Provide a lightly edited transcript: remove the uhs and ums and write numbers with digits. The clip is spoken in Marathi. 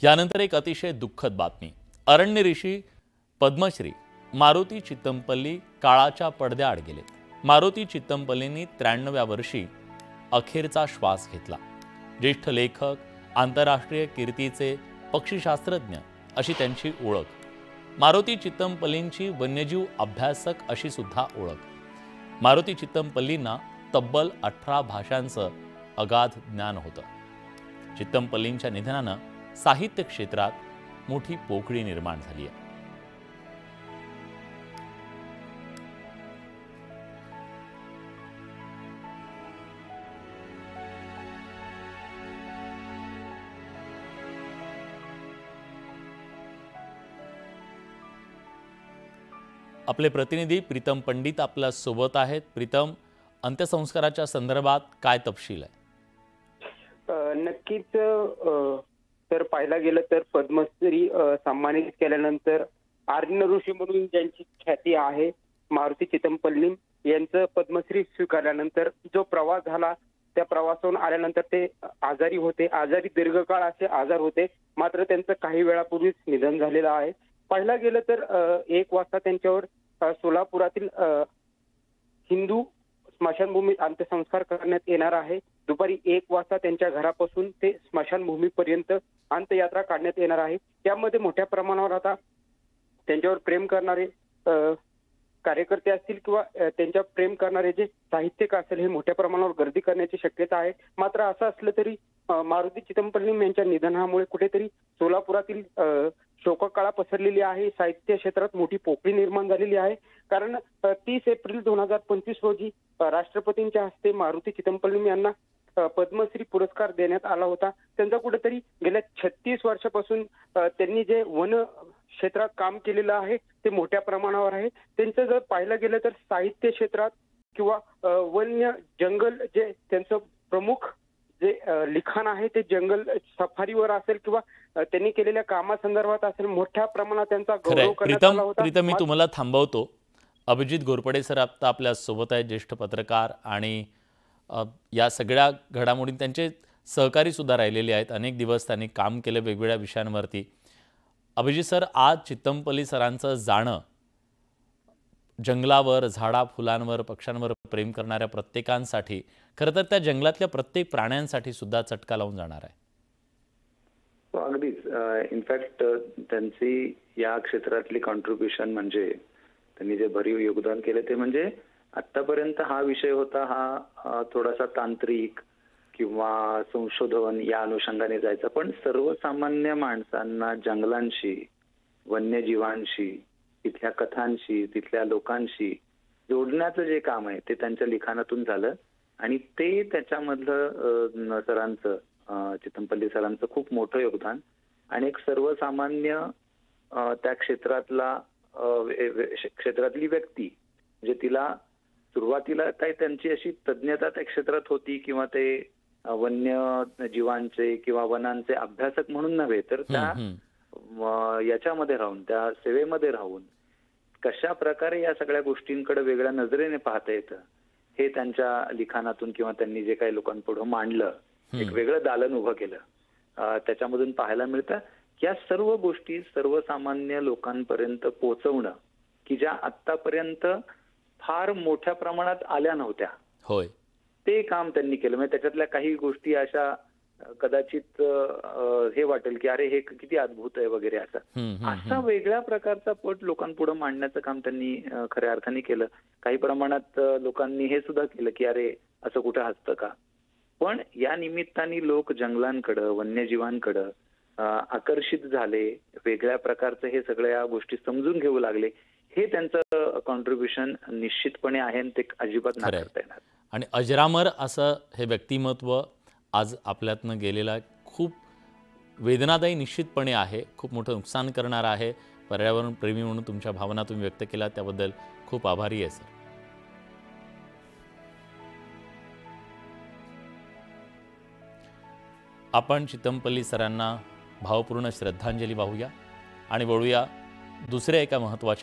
यानंतर एक अतिशय दुःखद बातमी। अरण्य ऋषी पद्मश्री मारुती चित्तमपल्ली काळाच्या पडद्याआड गेले। मारुती चित्तमपल्लींनी 93व्या वर्षी अखेरचा श्वास घेतला। ज्येष्ठ लेखक, आंतरराष्ट्रीय कीर्तीचे पक्षीशास्त्रज्ञ अशी त्यांची ओळख। मारुती चित्तमपल्लींची वन्यजीव अभ्यासक अशी सुद्धा ओळख। मारुती चित्तमपल्लींना तब्बल 18 भाषांचं अगाध ज्ञान होतं। चित्तमपल्लींच्या निधनानं साहित्य क्षेत्रात मोठी पोकळी निर्माण झाली आहे। आपले प्रतिनिधी प्रीतम पंडित आपल्या सोबत आहेत। प्रीतम, अंत्यसंस्काराच्या संदर्भात काय तपशील आहे? नक्कीच तर पाहायला गेलं तर पद्मश्री सन्मानित केल्यानंतर अरण्य ऋषी म्हणून ज्यांची ख्याती आहे मारुती चित्तमपल्ली यांचं पद्मश्री स्वीकारल्यानंतर जो प्रवास झाला त्या प्रवासातून आल्यानंतर ते आजारी होते। आजारी दीर्घकाळ असे आजार होते, मात्र त्यांचं काही वेळापूर्वीच निधन झालेलं आहे। पाहायला गेलं तर 1 वाजता त्यांच्यावर सोलापुरातील हिंदू स्मशानभूमीत अंत्यसंस्कार करण्यात येणार आहे। दुपारी 1 वाजता त्यांच्या घरापासून ते स्मशानभूमीपर्यंत अंत्ययात्रा काढण्यात येणार आहे। त्यामध्ये मोठ्या प्रमाणावर आता त्यांच्यावर प्रेम करणारे कार्यकर्ते असतील किंवा त्यांच्या प्रेम करणारे जे साहित्यिक असेल हे मोठ्या प्रमाणावर गर्दी करण्याची शक्यता आहे। मात्र असं असलं तरी मारुती चित्तमपल्ली यांच्या निधनामुळे कुठेतरी सोलापुरातील शोककळा पसरलेली आहे। साहित्य क्षेत्रात मोठी पोकळी निर्माण झालेली आहे। कारण 30 एप्रिल 2025 रोजी राष्ट्रपतींच्या हस्ते मारुती चित्तमपल्ली यांना पद्मश्री पुरस्कार देण्यात आला होता। त्यांचा कुठेतरी गेल्या 36 वर्षापासून त्यांनी जे वन क्षेत्रात काम केलेलं आहे ते मोठ्या प्रमाणावर आहे। त्यांचं जर पाहायला गेलं तर साहित्य क्षेत्रात किंवा वन्य जंगल जे त्यांचं प्रमुख जे लिखाण आहे ते जंगल सफारीवर असेल किंवा त्यांनी केलेल्या कामासंदर्भात असेल, मोठ्या प्रमाणात त्यांचा गौरव करण्यात आला होता। प्रीतम, मी तुम्हाला थांबवतो। अभिजित घोरपडे सर आता आपल्या सोबत आहे, ज्येष्ठ पत्रकार, आणि या सगळ्या घडामोडी त्यांचे सहकारी सुद्धा राहिलेले आहेत। अनेक दिवस त्यांनी काम केले वेगवेगळ्या विषयांवरती। अभिजित सर, आज चित्तमपल्ली सरांचं जाणं जंगलावर, झाडा फुलांवर, पक्ष्यांवर प्रेम करणाऱ्या प्रत्येकांसाठी, खरं तर त्या जंगलातल्या प्रत्येक प्राण्यांसाठी सुद्धा चटका लावून जाणार आहे। अगदीच। इनफॅक्ट त्यांची या क्षेत्रातली कॉन्ट्रीब्युशन म्हणजे त्यांनी जे भरीव योगदान केले ते म्हणजे आतापर्यंत हा विषय होता हा थोडासा तांत्रिक किंवा संशोधन या अनुषंगाने जायचा, पण सर्वसामान्य माणसांना जंगलांशी, वन्यजीवांशी, तिथल्या कथांशी, तिथल्या लोकांशी जोडण्याचं जे काम आहे ते त्यांच्या लिखाणातून झालं। आणि ते त्याच्यामधलं सरांचं, चित्तमपल्ली सरांचं खूप मोठं योगदान। आणि एक सर्वसामान्य त्या क्षेत्रातली व्यक्ती, म्हणजे तिला सुरुवातीला काही त्यांची अशी तज्ञता त्या क्षेत्रात होती किंवा ते वन्य जीवांचे किंवा वनांचे अभ्यासक म्हणून नव्हे, तर त्या याच्यामध्ये राहून, त्या सेवेमध्ये राहून कशा प्रकारे या सगळ्या गोष्टींकडे वेगळ्या नजरेने पाहता येतं हे त्यांच्या लिखाणातून किंवा त्यांनी जे काही लोकांपुढे मांडलं, एक वेगळं दालन उभं केलं, त्याच्यामधून पाहायला मिळतं की या सर्व गोष्टी सर्वसामान्य लोकांपर्यंत पोहोचवणं की ज्या आतापर्यंत फार मोठ्या प्रमाणात आल्या नव्हत्या, होय, ते काम त्यांनी केलं। म्हणजे त्याच्यातल्या काही गोष्टी अशा कदाचित हे वाटेल की अरे हे किती अद्भुत आहे वगैरे, असा वेगळ्या प्रकारचा पट लोकांपुढे मांडण्याचं काम त्यांनी खऱ्या अर्थाने केलं। काही प्रमाणात लोकांनी हे सुद्धा केलं की अरे असं कुठं असतं का, पण या निमित्ताने लोक जंगलांकडे, वन्यजीवांकडे आकर्षित झाले, वेगळ्या प्रकारचं हे सगळ्या गोष्टी समजून घेऊ लागले। हे त्यांचं कॉन्ट्रीब्युशन निश्चितपणे आहे आणि ते अजिबात नाकारता येणार। आणि अजरामर असं हे व्यक्तिमत्व आज आपल्यातनं गेलेला खूप वेदनादायी निश्चितपणे आहे, खूप मोठं नुकसान करणार आहे। पर्यावरण प्रेमी म्हणून तुमच्या भावना तुम्ही व्यक्त केल्या त्याबद्दल खूप आभारी आहे सर। आपण चित्तमपल्ली सरांना भावपूर्ण श्रद्धांजली वाहूया आणि वळूया दुसऱ्या एका महत्त्वाच्या